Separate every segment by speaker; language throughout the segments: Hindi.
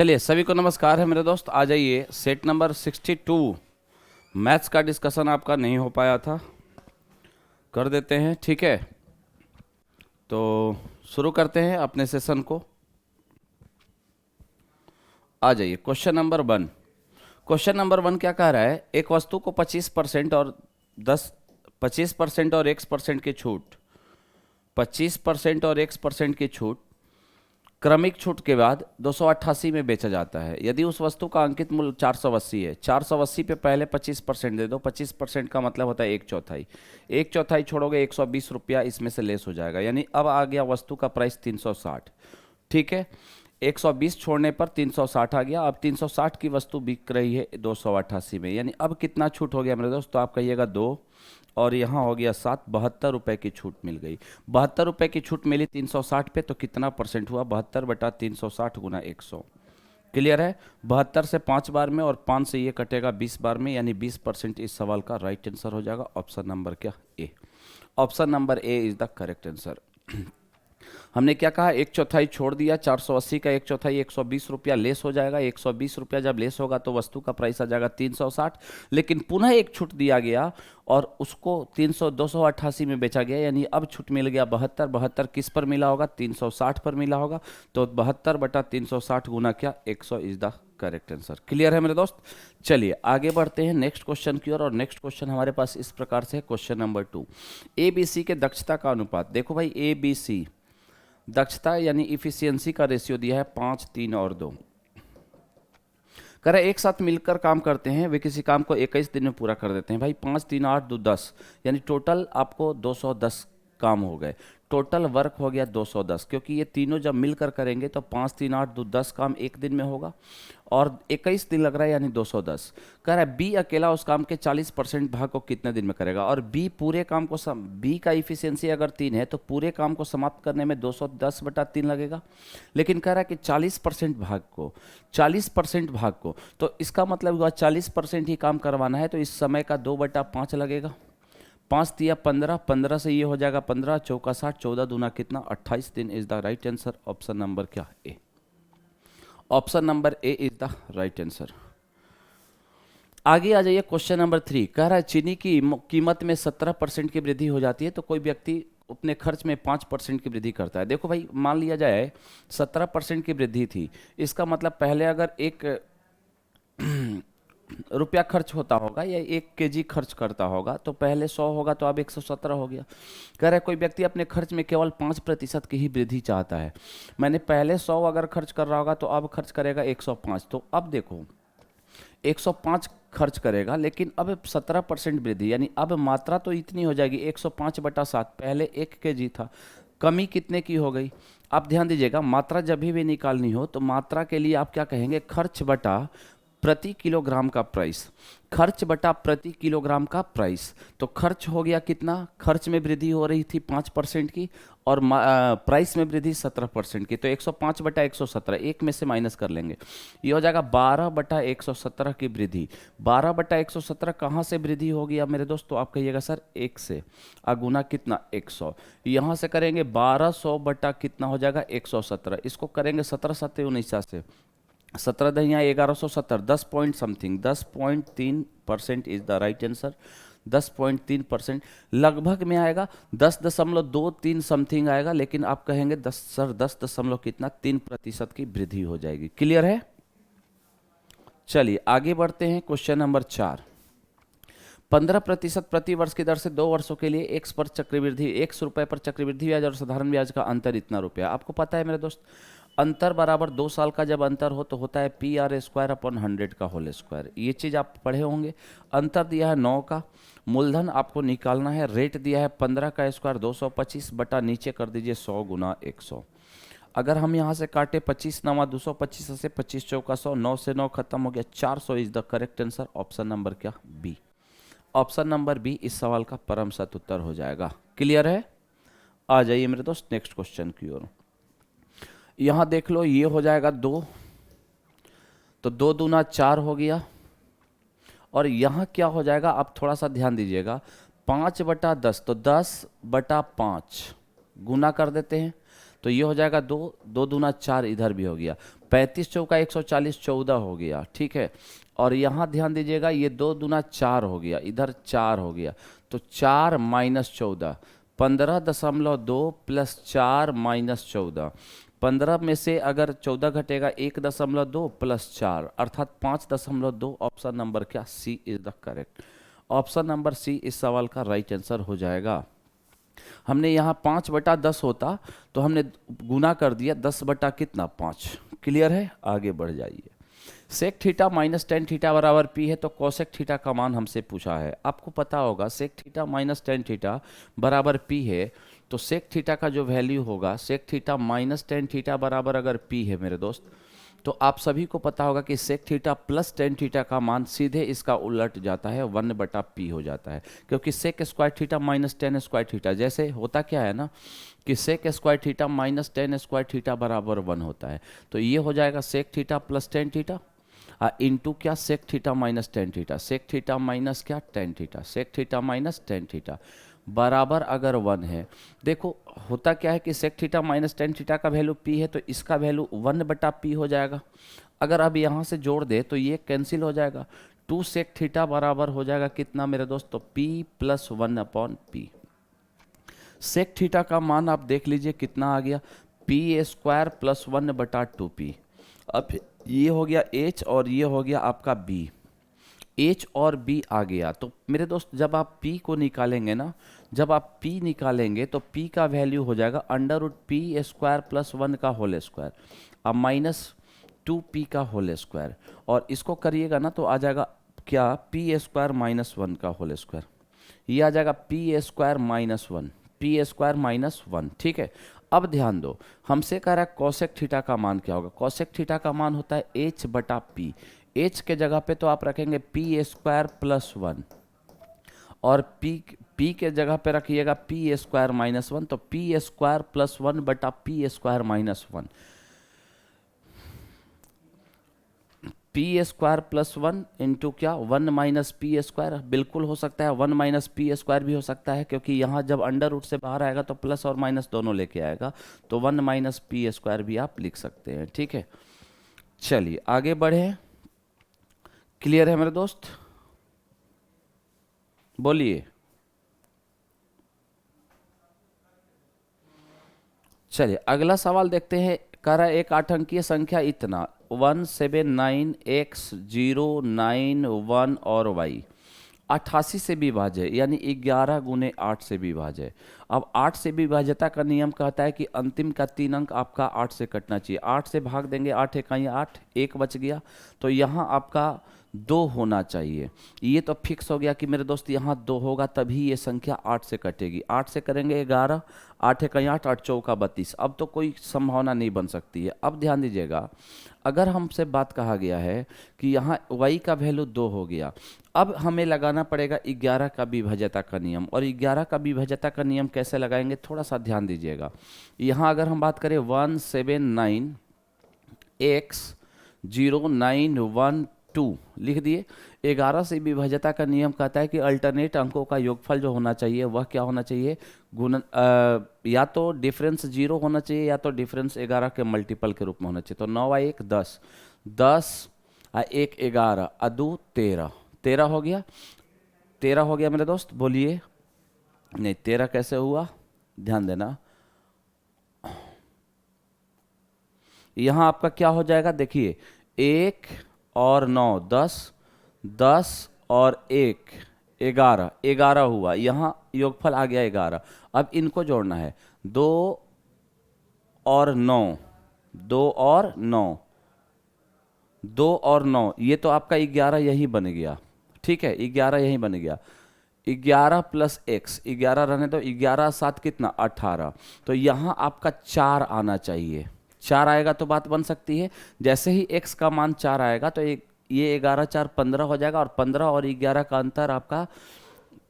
Speaker 1: चलिए सभी को नमस्कार है मेरे दोस्त। आ जाइए, सेट नंबर 62 मैथ्स का डिस्कशन आपका नहीं हो पाया था, कर देते हैं, ठीक है। तो शुरू करते हैं अपने सेशन को। आ जाइए, क्वेश्चन नंबर 1। क्वेश्चन नंबर 1 क्या कह रहा है? एक वस्तु को 25% और 25% और X% की छूट, 25% और X% की छूट क्रमिक छूट के बाद 288 में बेचा जाता है। यदि उस वस्तु का अंकित मूल्य 480 है, 480 पे पहले 25% दे दो। 25% का मतलब होता है 1/4। 1/4 छोड़ोगे 120 रुपया इसमें से लेस हो जाएगा, यानी अब आ गया वस्तु का प्राइस 360। ठीक है, 120 छोड़ने पर 360 आ गया। अब 360 की वस्तु बिक रही है 288 में, यानी अब कितना छूट हो गया मेरे दोस्त? तो आप कहिएगा 2 और यहाँ हो गया 7, 72 रुपये की छूट मिल गई। 72 रुपये की छूट मिली 360 पे, तो कितना परसेंट हुआ? 72/360 गुना 100। क्लियर है? 72 से 5 बार में और 5 से ये कटेगा 20 बार में, यानी 20% इस सवाल का राइट आंसर हो जाएगा। ऑप्शन नंबर क्या? A. Option number A is the correct answer. हमने क्या कहा? 1/4 छोड़ दिया, 480 का 1/4 120 रुपया लेस हो जाएगा। 120 रुपया जब लेस होगा तो वस्तु का प्राइस आ जाएगा 360। लेकिन पुनः एक छूट दिया गया और उसको 288 में बेचा गया, यानी अब छूट मिल गया 72। 72 किस पर मिला होगा? 360 पर मिला होगा। तो 72/360 गुना क्या? 100 is the correct answer. Clear है मेरे दोस्त? चलिए आगे बढ़ते हैं नेक्स्ट क्वेश्चन की ओर। और नेक्स्ट क्वेश्चन हमारे पास इस प्रकार से है, क्वेश्चन नंबर 2। ABC के दक्षता का अनुपात। देखो भाई, ABC दक्षता यानी इफिशियंसी का रेशियो दिया है 5, 3 और 2। कह रहे एक साथ मिलकर काम करते हैं, वे किसी काम को 21 दिन में पूरा कर देते हैं। भाई 5, 3, 8, 2, 10, यानी टोटल आपको 210 काम हो गए। टोटल वर्क हो गया 210, क्योंकि ये तीनों जब मिलकर करेंगे तो 5, 3, 8, 2, 10 काम एक दिन में होगा और 21 दिन लग रहा है, यानी 210। कह रहा है बी अकेला उस काम के 40% भाग को कितने दिन में करेगा? और बी पूरे काम को बी का इफिशियंसी अगर 3 है तो पूरे काम को समाप्त करने में 210/3 लगेगा। लेकिन कह रहा है कि 40% भाग को, 40% भाग को, तो इसका मतलब हुआ 40% ही काम करवाना है, तो इस समय का 2/5 लगेगा। 5 दिया 15, 15 से ये हो जाएगा 15, चौका 60, 14 दूना कितना? 28 दिन is the right answer. Option number क्या? A. Option number A is the right answer. आगे आ जाइए, क्वेश्चन नंबर 3। कह रहा है चीनी की कीमत में 17% की वृद्धि हो जाती है तो कोई व्यक्ति अपने खर्च में 5% की वृद्धि करता है। देखो भाई, मान लिया जाए 17% की वृद्धि थी, इसका मतलब पहले अगर 1 रुपया खर्च होता होगा या 1 केजी खर्च करता होगा तो पहले 100 होगा, तो अब 117 हो गया। कह रहा है कोई व्यक्ति अपने खर्च में केवल 5% की ही वृद्धि चाहता है। मैंने पहले 100 अगर खर्च कर रहा होगा तो अब खर्च करेगा 105। तो अब देखो 105 खर्च करेगा, लेकिन अब 17% वृद्धि, यानी अब मात्रा तो इतनी हो जाएगी 105/7। पहले 1 केजी था, कमी कितने की हो गई? आप ध्यान दीजिएगा, मात्रा जब भी निकालनी हो तो मात्रा के लिए आप क्या कहेंगे? खर्च बटा प्रति किलोग्राम का प्राइस। खर्च बटा प्रति किलोग्राम का प्राइस। तो खर्च हो गया कितना? खर्च में वृद्धि हो रही थी 5% की और प्राइस में वृद्धि 17% की, तो 105/117, एक में से माइनस कर लेंगे, ये हो जाएगा 12/117 की वृद्धि। 12/117 कहाँ से वृद्धि होगी अब मेरे दोस्त? तो आप कहिएगा सर 1 से, अगुना कितना? 100। यहाँ से करेंगे 1200 बटा कितना हो जाएगा? 117। इसको करेंगे 17 7 19 से, 17 Dahiya 1170, 10 point something, 10.3% is the right answer. 10.3% लगभग में आएगा, 10.23 समथिंग आएगा, लेकिन आप कहेंगे 10 सर 10 दशमलव कितना? 3% की वृद्धि हो जाएगी। क्लियर है? चलिए आगे बढ़ते हैं, क्वेश्चन नंबर 4। 15% प्रति वर्ष की दर से 2 वर्षों के लिए एक्स पर चक्रवृद्धि, ₹100 पर चक्रवृद्धि ब्याज और साधारण ब्याज का अंतर इतना रुपया। आपको पता है मेरे दोस्त, अंतर बराबर 2 साल का जब अंतर हो तो होता है PR² का होल स्क्वायर। ये चीज़ आप पढ़े होंगे। अंतर दिया है 9 का, मूलधन आपको निकालना है, रेट दिया है 15 का स्क्वायर 225 बटा नीचे कर दीजिए 100 गुना 100। अगर हम यहाँ से काटे 25 9 225 से 25 चौका 100, 9 से 9 खत्म हो गया, 400 is the correct answer. Option number क्या? बी। ऑप्शन नंबर बी इस सवाल का परम सत उत्तर हो जाएगा। क्लियर है? आ जाइए मेरे दोस्त नेक्स्ट क्वेश्चन की ओर। यहां देख लो, ये हो जाएगा 2, तो 2 दूना 4 हो गया। और यहां क्या हो जाएगा? आप थोड़ा सा ध्यान दीजिएगा, 5/10, तो 10/5 गुना कर देते हैं। तो ये हो जाएगा 2, 2 दूना 4, इधर भी हो गया 35 चौका 140, 14 हो गया, ठीक है। और यहाँ ध्यान दीजिएगा, ये 2 दूना 4 हो गया, इधर 4 हो गया, तो 4 माइनस 14, 15.2 प्लस 4 माइनस 14, 15 में से अगर 14 घटेगा 1.2 प्लस 4 अर्थात 5.2। ऑप्शन नंबर क्या, C is the correct. Option number C इस सवाल का राइट आंसर हो जाएगा। हमने यहाँ 5/10 होता तो हमने गुना कर दिया 10 बटा कितना 5। क्लियर है, आगे बढ़ जाइए। Sec theta minus tan theta बराबर पी है, तो कोसेक थीटा का मान हमसे पूछा है। आपको पता होगा sec theta minus tan theta बराबर पी है, तो सेक थीटा का जो वैल्यू होगा, sec theta minus tan theta बराबर अगर पी है मेरे दोस्त, तो आप सभी को पता होगा कि sec theta plus tan theta का मान सीधे इसका उलट जाता है, 1/p हो जाता है, क्योंकि sec square theta minus tan square theta, जैसे होता क्या है ना कि sec square theta minus tan square theta बराबर 1 होता है। तो ये हो जाएगा sec theta plus tan theta into क्या, sec theta minus tan theta, sec theta minus क्या tan theta, sec theta minus tan theta बराबर अगर 1 है। देखो होता क्या है कि sec theta minus tan theta का वैल्यू p है, तो इसका वैल्यू 1/p हो जाएगा। अगर अब यहाँ से जोड़ दे तो ये कैंसिल हो जाएगा, 2 सेक थीटा बराबर हो जाएगा कितना मेरे दोस्त, तो p प्लस 1/p। सेक थीटा का मान आप देख लीजिए कितना आ गया, p स्क्वायर प्लस 1/2p। अब ये हो गया h और ये हो गया आपका b, h और b आ गया। तो मेरे दोस्त जब आप p को निकालेंगे ना, जब आप p निकालेंगे तो p का वैल्यू हो जाएगा √p स्क्वायर प्लस 1 का होल स्क्वायर, अब माइनस 2p का होल स्क्वायर, और इसको करिएगा ना तो आ जाएगा क्या, p स्क्वायर माइनस 1 का होल स्क्वायर, ये आ जाएगा p square minus 1, p square minus 1, ठीक है। अब ध्यान दो, हमसे कह रहा है कोसेक थीटा का मान क्या होगा। कोसेक थीटा का मान होता है h/p। h के जगह पे तो आप रखेंगे p स्क्वायर प्लस 1, और p के जगह पे रखिएगा p स्क्वायर माइनस 1, तो p square plus 1/p square minus 1, p square plus 1 into क्या, 1 माइनस पी स्क्वायर। बिल्कुल हो सकता है 1 माइनस पी स्क्वायर भी हो सकता है, क्योंकि यहाँ जब अंडर रूट से बाहर आएगा तो प्लस और माइनस दोनों लेके आएगा, तो 1 माइनस पी स्क्वायर भी आप लिख सकते हैं, ठीक है। चलिए आगे बढ़े, क्लियर है मेरे दोस्त, बोलिए। चलिए अगला सवाल देखते हैं। कह रहा है एक 8 अंकीय संख्या इतना 179x091 और y 88 से विभाज्य, यानी 11 गुने 8 से विभाज्य। अब 8 से विभाज्यता का नियम कहता है कि अंतिम का 3 अंक आपका 8 से कटना चाहिए। 8 से भाग देंगे, 8 इकाई 8, 1 बच गया, तो यहाँ आपका 2 होना चाहिए। ये तो फिक्स हो गया कि मेरे दोस्त यहाँ 2 होगा तभी ये संख्या 8 से कटेगी। 8 से करेंगे 11, 8 इकाई 8, 8 चौका 32, अब तो कोई संभावना नहीं बन सकती है। अब ध्यान दीजिएगा, अगर हमसे बात कहा गया है कि यहाँ y का वैल्यू 2 हो गया, अब हमें लगाना पड़ेगा 11 का विभाज्यता का नियम। और 11 का विभाज्यता का नियम कैसे लगाएंगे, थोड़ा सा ध्यान दीजिएगा। यहाँ अगर हम बात करें 179x0912 लिख दिए। 11 से विभाज्यता का नियम कहता है कि अल्टरनेट अंकों का योगफल जो होना चाहिए वह क्या होना चाहिए, गुणन या तो डिफरेंस 0 होना चाहिए या तो डिफरेंस 11 के मल्टीपल के रूप में होना चाहिए। तो 9 × 1 10, 10 × 1 11, 2 13, 13 हो गया, 13 हो गया मेरे दोस्त, बोलिए। नहीं 13 कैसे हुआ, ध्यान देना। यहां आपका क्या हो जाएगा, देखिए 1 और 9 10, 10 और 1 11, 11 हुआ, यहाँ योगफल आ गया 11। अब इनको जोड़ना है, 2 और 9, 2 और 9, 2 और 9, ये तो आपका 11 यही बन गया, ठीक है, 11 यही बन गया। 11 प्लस x, 11 रहने दो, 11 7 कितना 18, तो यहाँ आपका 4 आना चाहिए। 4 आएगा तो बात बन सकती है। जैसे ही x का मान 4 आएगा तो ये 11 4 15 हो जाएगा, और 15 और 11 का अंतर आपका,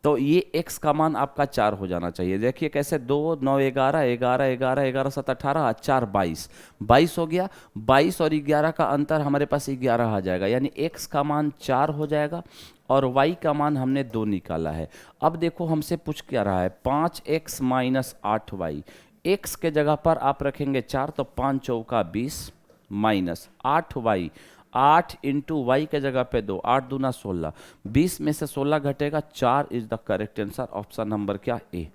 Speaker 1: तो ये x का मान आपका 4 हो जाना चाहिए। देखिए कैसे, 2 9 11, 11 11 11 7 18, 4 22, 22 हो गया। 22 और 11 का अंतर हमारे पास 11 आ जाएगा, यानी x का मान 4 हो जाएगा और y का मान हमने 2 निकाला है। अब देखो हमसे पूछ क्या रहा है, 5x - 8y x के जगह पर आप रखेंगे 4, तो 5 चौका 20 माइनस 8y, 8 इंटू वाई के जगह पे 2, 8 दूना 16, 20 में से 16 घटेगा 4 is the correct answer. Option number क्या? ए।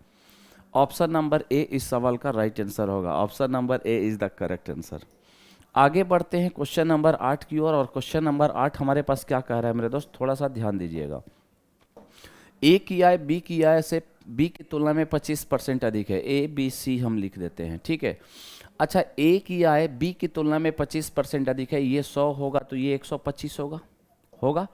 Speaker 1: ऑप्शन नंबर ए इस सवाल का राइट आंसर होगा। Option number A is the correct answer. आगे बढ़ते हैं क्वेश्चन नंबर 8 की ओर, और क्वेश्चन नंबर 8 हमारे पास क्या कह रहा है मेरे दोस्त, थोड़ा सा ध्यान दीजिएगा। ए की आय बी की आय से बी की तुलना में 25% अधिक है। ए बी सी हम लिख देते हैं, ठीक है। अच्छा, ए की आय बी की तुलना में 25% अधिक है, ये 100 होगा तो ये 125 होगा।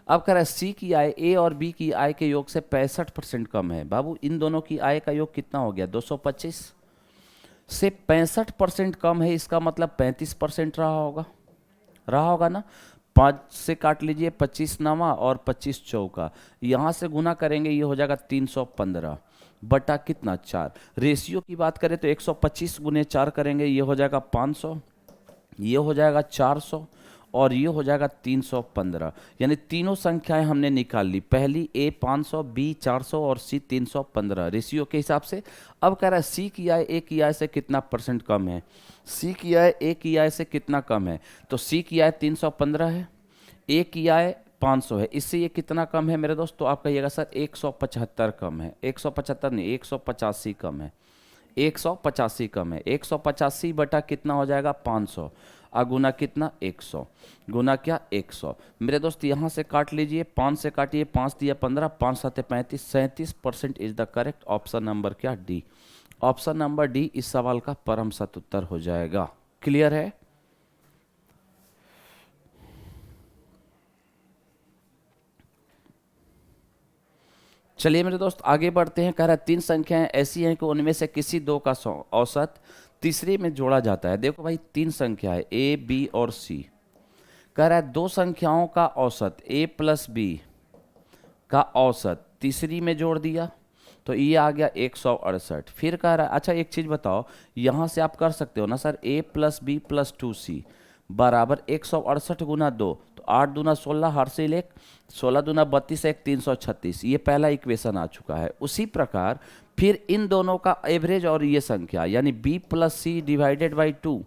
Speaker 1: अब कह रहा है सी की आय ए और बी की आय के योग से 65% कम है। बाबू इन दोनों की आय का योग कितना हो गया? 225 से 65% कम है, इसका मतलब 35% रहा होगा ना। 5 से काट लीजिए, 25 नामा और 25 चौका, यहाँ से गुना करेंगे ये हो जाएगा 315 बटा कितना? 4। रेशियो की बात करें तो 125 गुने 4 करेंगे, ये हो जाएगा 500, ये हो जाएगा 400 और ये हो जाएगा 315। यानी तीनों संख्याएं हमने निकाल ली, पहली ए 500, बी 400 और सी 315 रेशियो के हिसाब से। अब कह रहा है सी की आय ए की आय से कितना परसेंट कम है? सी की आय ए की आय से कितना कम है? तो सी की आय 315 है, ए की आय 500 है, इससे ये कितना कम है मेरे दोस्त? तो आप कहिएगा सर 175 कम है। 175 नहीं, 185 कम है। 185 कम है। 185 बटा कितना हो जाएगा? 500, गुना कितना? 100, गुना क्या? 100। मेरे दोस्त यहाँ से काट लीजिए, 5 से काटिए, 5 दिया 15, 5 7 35, 37% is the correct. Option number क्या? डी। ऑप्शन नंबर डी इस सवाल का परम सत उत्तर हो जाएगा। क्लियर है? चलिए मेरे दोस्त आगे बढ़ते हैं। कह रहा है 3 संख्याएं ऐसी हैं कि उनमें से किसी 2 का औसत तीसरे में जोड़ा जाता है। देखो भाई 3 संख्या है ए बी और सी। कह रहा है 2 संख्याओं का औसत ए प्लस बी का औसत तीसरी में जोड़ दिया तो ये आ गया 168। फिर कह रहा है, अच्छा एक चीज बताओ, यहां से आप कर सकते हो ना सर, ए प्लस बी प्लस 2c बराबर 168 गुना 2, तो 8 दूना 16, हार्सिल 1, 16 दूना 32, 1 336। ये पहला इक्वेशन आ चुका है। उसी प्रकार फिर इन दोनों का एवरेज और ये संख्या यानी b plus C divided by 2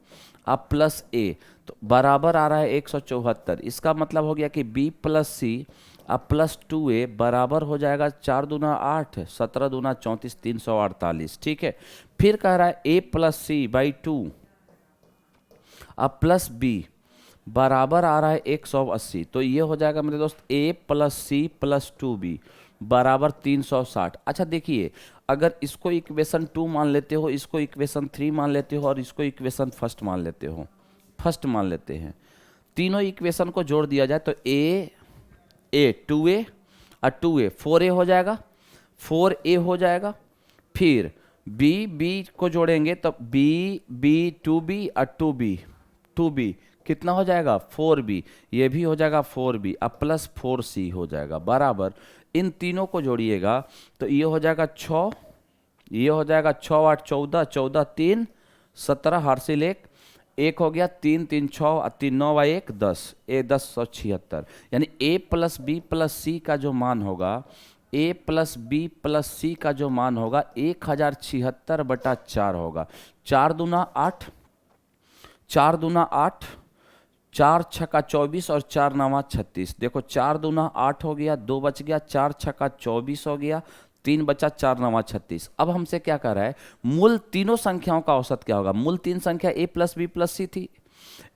Speaker 1: अब प्लस ए, तो बराबर आ रहा है 174। इसका मतलब हो गया कि b प्लस सी अब प्लस 2a बराबर हो जाएगा 4 दूना 8, 17 दूना 34, 348। ठीक है। फिर कह रहा है a प्लस सी बाई 2 अब प्लस b बराबर आ रहा है 180। तो ये हो जाएगा मेरे दोस्त a plus C plus 2b बराबर 360। अच्छा देखिए, अगर इसको इक्वेशन 2 मान लेते हो, इसको इक्वेशन 3 मान लेते हो और इसको इक्वेशन फर्स्ट मान लेते हो, फर्स्ट मान लेते हैं, तीनों इक्वेशन को जोड़ दिया जाए तो a 2a और 2a 4a हो जाएगा, 4a हो जाएगा। फिर b को जोड़ेंगे तो b 2b और 2b कितना हो जाएगा? 4b, ये भी हो जाएगा 4b अब प्लस 4c हो जाएगा बराबर। इन तीनों को जोड़िएगा तो ये हो जाएगा 6, ये हो जाएगा 6 8 14, 14 3 17, हार्सिल 1 हो गया, 3 3 6 3 9 व 1 10, ए 1076। यानी a प्लस बी प्लस सी का जो मान होगा, a प्लस बी प्लस सी का जो मान होगा 1076 बटा 4 होगा। 4 दूना 8, 4 दूना 8, 4 छक्का 24 और 4 नवा 36। देखो 4 दूना 8 हो गया, 2 बच गया, 4 छक्का 24 हो गया, 3 बचा, 4 नवा 36। अब हमसे क्या कर रहा है, मूल तीनों संख्याओं का औसत क्या होगा? मूल 3 संख्या a प्लस बी प्लस सी थी,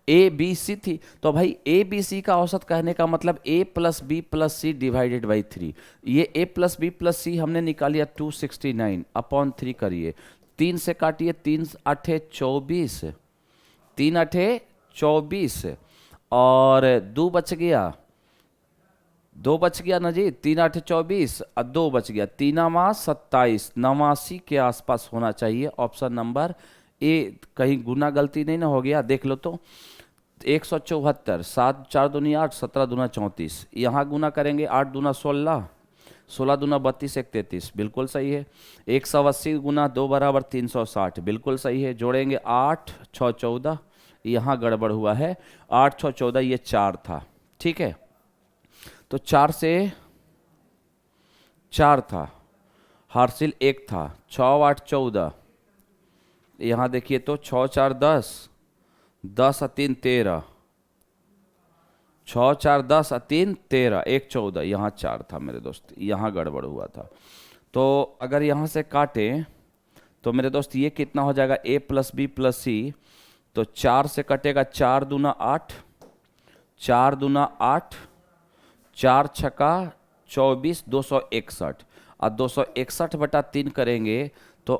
Speaker 1: ए बी सी थी, तो भाई ए बी सी का औसत कहने का मतलब a plus B plus C divided by 3। ये a plus B plus C हमने निकाल लिया 269 अपॉन 3 करिए, 3 से काटिए, 3 8 24, 3 8 24 और 2 बच गया, 2 बच गया ना जी, 3 8 24 और 2 बच गया, 3 माह 27, 89 के आसपास होना चाहिए। ऑप्शन नंबर ए। कहीं गुना गलती नहीं ना हो गया? देख लो तो 174, 7 4 दूनी 8, 17 दूना 34, यहाँ गुना करेंगे 8 दूना 16, 16 दूना 32, 1 33, बिल्कुल सही है। 180 गुना 2 बराबर 360, बिल्कुल सही है। जोड़ेंगे 8 6 14, यहाँ गड़बड़ हुआ है, 8 6 14, ये 4 था, ठीक है। तो 4 से 4 था, हार्सिल 1 था, 6 8 14, यहाँ देखिए तो 6 4 10, 10 और 3 13, 6 4 10 और 3 13, 1 14, यहाँ 4 था मेरे दोस्त, यहाँ गड़बड़ हुआ था। तो अगर यहाँ से काटें तो मेरे दोस्त ये कितना हो जाएगा, a प्लस बी प्लस सी, तो 4 से कटेगा 4 दूना 8, 4 दूना 8, 4 छक्का 24, 261, और 261 बटा 3 करेंगे तो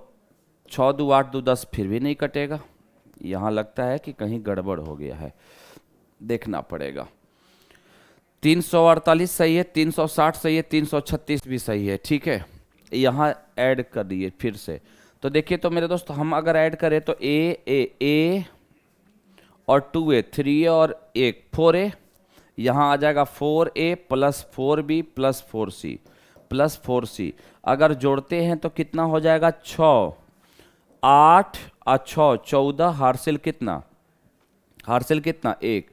Speaker 1: 6 दू 8 दू 10, फिर भी नहीं कटेगा। यहाँ लगता है कि कहीं गड़बड़ हो गया है, देखना पड़ेगा। 348 सही है, 360 सही है, 336 भी सही है, ठीक है। यहाँ ऐड कर दिए फिर से, तो देखिए तो मेरे दोस्त हम अगर ऐड करें तो ए और 2a, 3a और 1 4a, यहाँ आ जाएगा 4a plus 4b plus 4c plus 4c। अगर जोड़ते हैं तो कितना हो जाएगा, 6 8 और 6 14, हार्सिल कितना, हार्सिल कितना 1,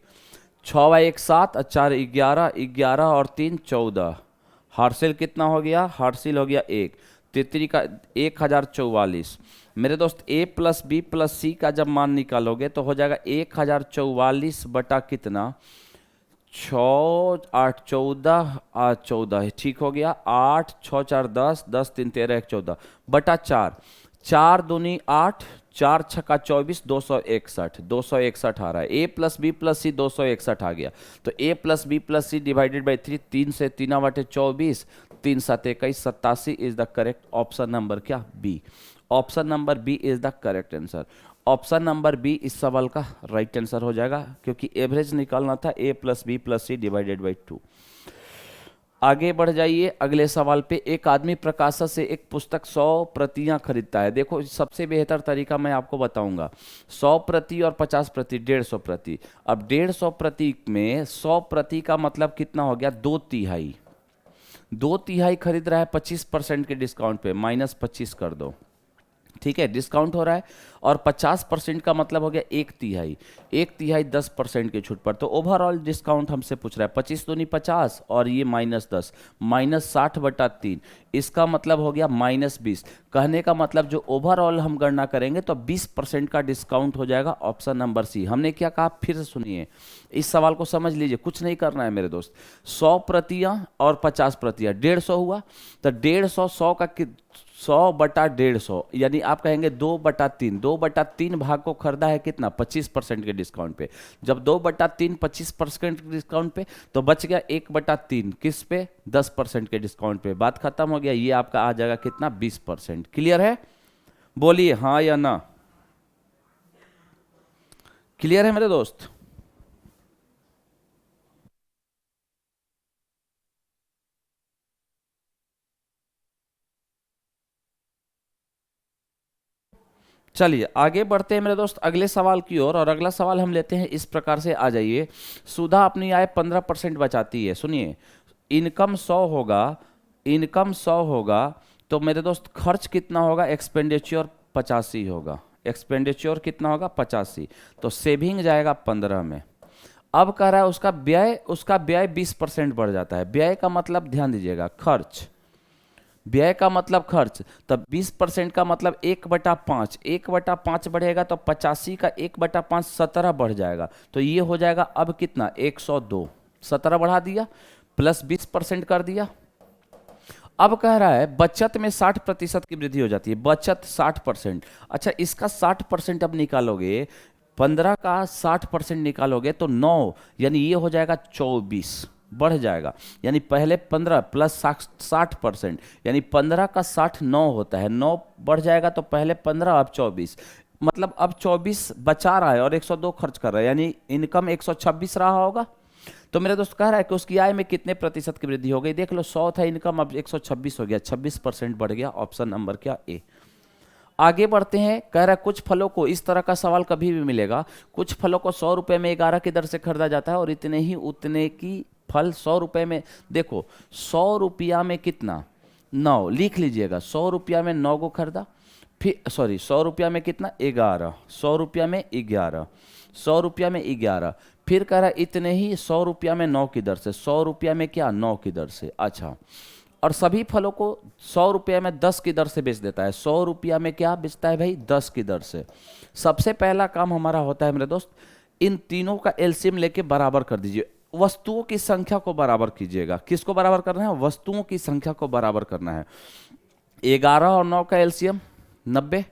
Speaker 1: 6 व 1 7 और 4 11, 11 और 3 14, हार्सिल कितना हो गया, हार्सिल हो गया 1, तितरी का 1044। मेरे दोस्त a प्लस बी प्लस सी का जब मान निकालोगे तो हो जाएगा 1044 बटा कितना, 6 8 14 8 14, ठीक हो गया। 8 6 4 10, 10 3 13 1 14 बटा 4, 4 दूनी 8, 4 छक्का 24, 261, 261 आ रहा है। a plus B plus C 261 आ गया, तो a plus B plus C divided by 3, 3 से 3 बटे 24, 3 7 21, 87 is the correct option number क्या, B. Option number B is the correct answer. Option number B इस सवाल का राइट आंसर हो जाएगा, क्योंकि एवरेज निकालना था a plus B plus C divided by 2। आगे बढ़ जाइए अगले सवाल पे। एक आदमी प्रकाशक से एक पुस्तक 100 प्रतियां खरीदता है। देखो सबसे बेहतर तरीका मैं आपको बताऊंगा, 100 प्रति और 50 प्रति, 150 प्रति। अब 150 प्रति में 100 प्रति का मतलब कितना हो गया, 2/3। 2/3 खरीद रहा है 25% के डिस्काउंट पे, -25 कर दो, ठीक है, डिस्काउंट हो रहा है। और 50% का मतलब हो गया 1/3, 1/3 10% की छूट पर। तो ओवरऑल डिस्काउंट हमसे पूछ रहा है 25 दूनी 50 और ये -10, -60/3, इसका मतलब हो गया -20। कहने का मतलब जो ओवरऑल हम गणना करेंगे तो 20% का डिस्काउंट हो जाएगा, ऑप्शन नंबर सी। हमने क्या कहा फिर से सुनिए, इस सवाल को समझ लीजिए, कुछ नहीं करना है मेरे दोस्त। 100 प्रतियां और 50 प्रतियां, 150 हुआ, तो 150 100 का 100 बटा 150, यानी आप कहेंगे 2/3। 2/3 भाग को खरीदा है कितना, 25% के डिस्काउंट पे। जब 2/3 25% के डिस्काउंट पे, तो बच गया 1/3 किस पे, 10% के डिस्काउंट पे। बात खत्म हो गया, ये आपका आ जाएगा कितना, 20%। क्लियर है, बोलिए हाँ या ना। क्लियर है मेरे दोस्त। चलिए आगे बढ़ते हैं मेरे दोस्त अगले सवाल की ओर। और अगला सवाल हम लेते हैं इस प्रकार से, आ जाइए। सुधा अपनी आय 15% बचाती है। सुनिए, इनकम 100 होगा, इनकम 100 होगा, तो मेरे दोस्त खर्च कितना होगा, एक्सपेंडिचर 85 होगा। एक्सपेंडिचर कितना होगा, 85, तो सेविंग जाएगा 15 में। अब कह रहा है उसका व्यय 20% बढ़ जाता है। व्यय का मतलब ध्यान दीजिएगा, खर्च, व्यय का मतलब खर्च, तब 20% का मतलब 1/5, 1/5 बढ़ेगा तो 85 का 1/5 17 बढ़ जाएगा। तो ये हो जाएगा अब कितना, 102। 17 बढ़ा दिया प्लस 20% कर दिया। अब कह रहा है बचत में 60% की वृद्धि हो जाती है, बचत 60%। अच्छा, इसका 60% अब निकालोगे, 15 का 60% निकालोगे तो 9, यानी ये हो जाएगा 24, बढ़ जाएगा। यानी पहले 15 प्लस 60%, यानी 15 का 60 9 होता है, 9 बढ़ जाएगा तो पहले 15 अब 24, मतलब अब 24 बचा रहा है और 102 खर्च कर रहा है, यानी इनकम 126 रहा होगा। तो मेरे दोस्त कह रहा है कि उसकी आय में कितने प्रतिशत की वृद्धि हो गई। देख लो, 100 था इनकम, अब 126 हो गया, 26% बढ़ गया। ऑप्शन नंबर क्या, ए। आगे बढ़ते हैं। कह रहा है कुछ फलों को, इस तरह का सवाल कभी भी मिलेगा, कुछ फलों को 100 रुपए में 11 की दर से खरीदा जाता है और इतने ही उतने की फल 100 रुपए में। देखो 100 रुपया में कितना, 9 लिख लीजिएगा, 100 रुपया में 9 को खरीदा, फिर सॉरी 100 रुपया में कितना, 11, 100 रुपया में 11, 100 रुपया में 11, फिर कह रहा है इतने ही 100 रुपया में 9 की दर से, 100 रुपया में क्या, 9 की दर से। अच्छा, और सभी फलों को 100 रुपये में 10 की दर से बेच देता है। 100 रुपया में क्या बेचता है भाई? 10 की दर से। सबसे पहला काम हमारा होता है मेरे दोस्त, इन तीनों का एलसीएम लेके बराबर कर दीजिए। वस्तुओं की संख्या को बराबर कीजिएगा। किसको बराबर करना है? वस्तुओं की संख्या को बराबर करना है। 11 और 9 का एलसीएम 90,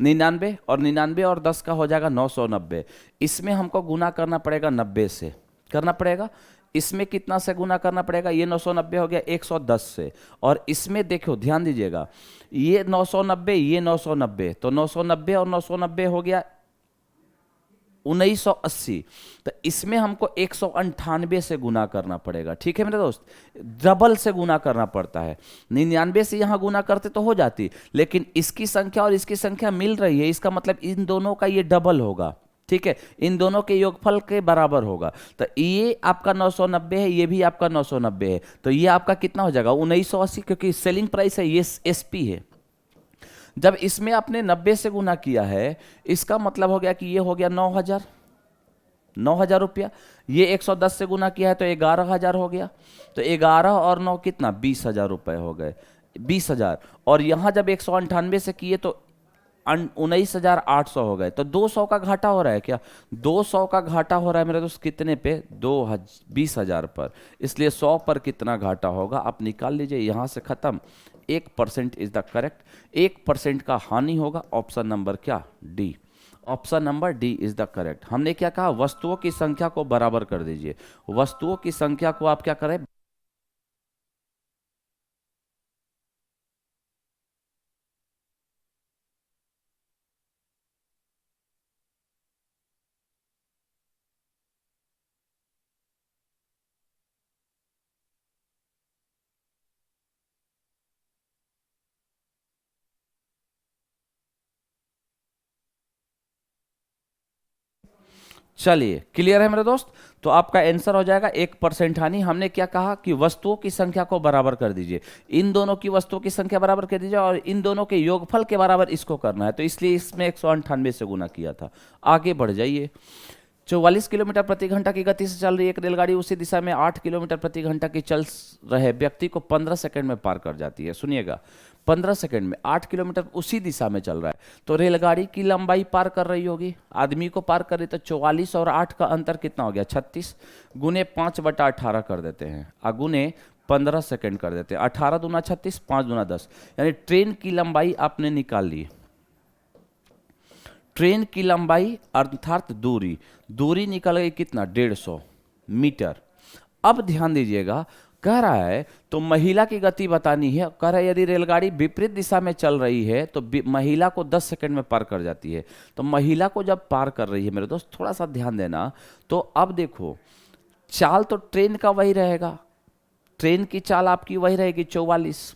Speaker 1: 99, और 99 और 10 का हो जाएगा 990। इसमें हमको गुना करना पड़ेगा 90 से, करना पड़ेगा। इसमें कितना से गुना करना पड़ेगा? ये 990 हो गया 110 से, और इसमें देखो ध्यान दीजिएगा, ये 990, ये 990, तो 990 और 990 हो गया 1980। तो इसमें हमको 198 से गुना करना पड़ेगा। ठीक है मेरे दोस्त, डबल से गुना करना पड़ता है। 99 से यहां गुना करते तो हो जाती, लेकिन इसकी संख्या और इसकी संख्या मिल रही है, इसका मतलब इन दोनों का ये डबल होगा। ठीक है, इन दोनों के योगफल के बराबर होगा। तो ये आपका 990 है, ये भी आपका 990 है, तो ये आपका कितना हो जाएगा? 1980, क्योंकि सेलिंग प्राइस है, ये एसपी है। जब इसमें आपने 90 से गुना किया है, इसका मतलब हो गया कि ये हो गया 9,000 रुपया। ये 110 से गुना किया है तो 11,000 हो गया। तो 11 और 9 कितना? 20,000 रुपए हो गए, 20,000। और यहां जब 198 से किए तो 19,800 हो गए। तो 200 का घाटा हो रहा है क्या? 200 का घाटा हो रहा है मेरे दोस्त, कितने पे? 20,000 पर। इसलिए 100 पर कितना घाटा होगा आप निकाल लीजिए, यहां से खत्म। 1% इज द करेक्ट। 1% का हानि होगा। ऑप्शन नंबर क्या? D. Option number D is the correct. हमने क्या कहा? वस्तुओं की संख्या को बराबर कर दीजिए। वस्तुओं की संख्या को आप क्या करें? चलिए, क्लियर है मेरे दोस्त। तो आपका आंसर हो जाएगा 1% हानि। हमने क्या कहा कि वस्तुओं की संख्या को बराबर कर दीजिए। इन दोनों की वस्तुओं की संख्या बराबर कर दीजिए और इन दोनों के योगफल के बराबर इसको करना है, तो इसलिए इसमें 198 से गुना किया था। आगे बढ़ जाइए। 44 किलोमीटर प्रति घंटा की गति से चल रही एक रेलगाड़ी उसी दिशा में 8 किलोमीटर प्रति घंटा की चल रहे व्यक्ति को 15 सेकंड में पार कर जाती है। सुनिएगा, 15 सेकंड में 8 किलोमीटर उसी दिशा में चल रहा है, तो रेलगाड़ी की लंबाई पार कर रही होगी, आदमी को पार कर रही, तो 44 और 8 का अंतर कितना हो गया? 36। गुने 5/18 कर देते हैं, गुने 15 सेकंड कर देते हैं। 18 दूना 36, 5 दूना 10, यानी ट्रेन की लंबाई आपने निकाल ली। ट्रेन की लंबाई अर्थात दूरी, दूरी निकल गई कितना? 150 मीटर। अब ध्यान दीजिएगा, कह रहा है तो महिला की गति बतानी है। कह रहा है यदि रेलगाड़ी विपरीत दिशा में चल रही है तो महिला को 10 सेकंड में पार कर जाती है। तो महिला को जब पार कर रही है मेरे दोस्त, थोड़ा सा ध्यान देना, तो अब देखो चाल तो ट्रेन का वही रहेगा, ट्रेन की चाल आपकी वही रहेगी 44।